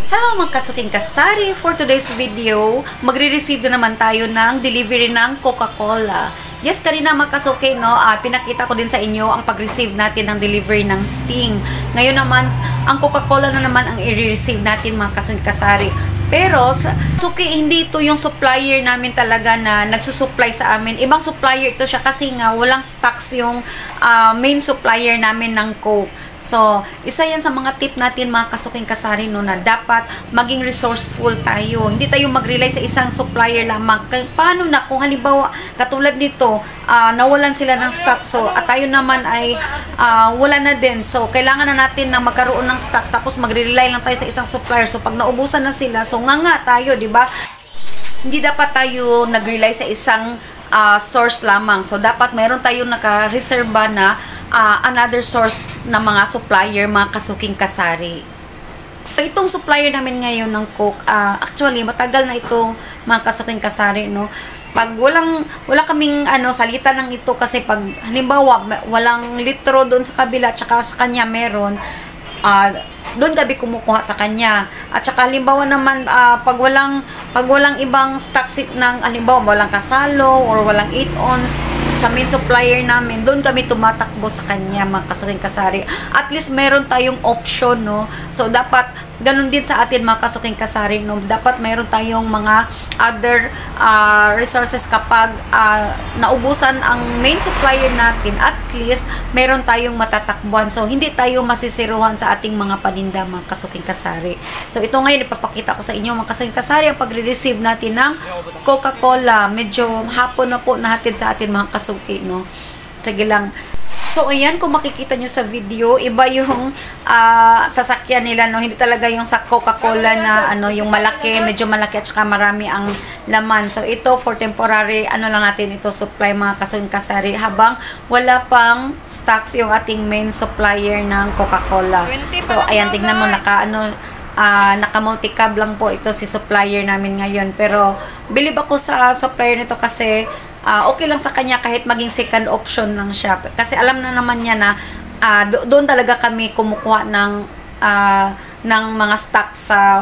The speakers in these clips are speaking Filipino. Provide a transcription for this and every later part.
Hello mga kasuking kasari! For today's video, magre-receive na naman tayo ng delivery ng Coca-Cola. Yes, kanina mga kasuki, no, pinakita ko din sa inyo ang pag-receive natin ng delivery ng Sting. Ngayon naman, ang Coca-Cola na naman ang i-receive natin mga kasuking kasari. Pero, suki, hindi ito yung supplier namin talaga na nagsusupply sa amin. Ibang supplier ito siya kasi nga walang stocks yung main supplier namin ng Coke. So, isa yan sa mga tip natin mga kasuking kasari, no, na dapat maging resourceful tayo. Hindi tayo mag-rely sa isang supplier lamang. Paano na kung halimbawa katulad nito, nawalan sila ng stock, so at tayo naman ay wala na din. So, kailangan na natin na magkaroon ng stocks tapos magre-rely lang tayo sa isang supplier. So, pag naubusan na sila, so nga tayo, di ba? Hindi dapat tayo nag-rely sa isang source lamang. So, dapat meron tayong naka-reserva na another source na mga supplier, mga kasuking kasari. Itong supplier namin ngayon ng Coke, actually, matagal na ito, mga kasuking kasari, no? Pag wala kaming salita ng ito kasi pag halimbawa walang litro doon sa kabila tsaka sa kanya meron, doon gabi kumukuha sa kanya. At saka halimbawa naman pag walang ibang stock ng halimbawa walang kasalo or walang 8 ons sa main supplier namin, doon kami tumatakbo sa kanya, mga kasuking kasari. At least meron tayong option, no? So dapat ganun din sa atin mga kasuking kasari, no? Dapat meron tayong mga other resources kapag naubusan ang main supplier natin, at least meron tayong matatakbuhan. So hindi tayo masisiruhan sa ating mga paninda, mga kasuking kasari. So ito ngayon ipapakita ko sa inyo mga kasuking kasari ang pagre-receive natin ng Coca-Cola. Medyo hapon na po nahatid sa atin mga kasuki, no? Sige lang. So, ayan, kung makikita nyo sa video, iba yung sasakyan nila, no? Hindi talaga yung sa Coca-Cola na, yung malaki, medyo malaki at saka marami ang laman. So, ito, for temporary, lang natin ito, supply mga kasuking kasari, habang wala pang stocks yung ating main supplier ng Coca-Cola. So, ayan, tingnan mo, naka-multicab lang po ito si supplier namin ngayon. Pero, believe ako sa supplier nito kasi, okay lang sa kanya kahit maging second option lang siya. Kasi alam na naman niya na doon talaga kami kumukuha ng mga stock sa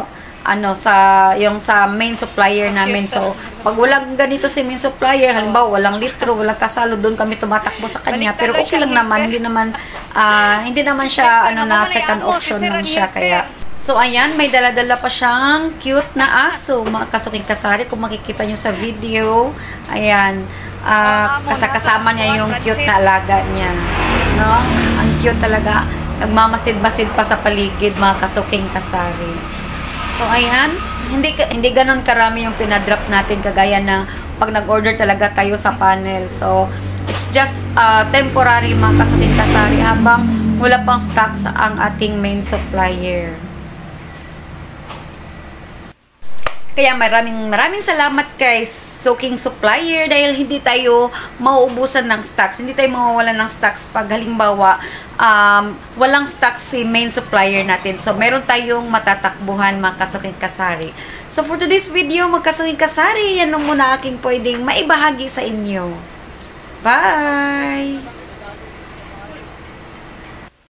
sa main supplier namin. So, pag walang ganito si main supplier, halimbawa walang litro, walang kasalo, doon kami tumatakbo sa kanya. Pero okay lang naman, hindi naman siya na second option lang siya. Kaya so, ayan, may dala-dala pa siyang cute na aso, mga kasuking kasari. Kung makikita nyo sa video, ayan, kasama niya yung cute na alaga niya, no? Ang cute talaga, nagmamasid-masid pa sa paligid, mga kasuking kasari. So, ayan, hindi ganun karami yung pinadrop natin, kagaya na pag nag-order talaga tayo sa panel. So, it's just temporary, mga kasuking kasari, habang wala pang stocks ang ating main supplier. Kaya maraming salamat kay Suking Supplier dahil hindi tayo mauubusan ng stocks. Hindi tayo mawawalan ng stocks pag halimbawa walang stocks si main supplier natin. So, meron tayong matatakbuhan, mga kasuking kasari. So, for today's video, mga kasuking kasari, yan muna aking pwedeng maibahagi sa inyo. Bye!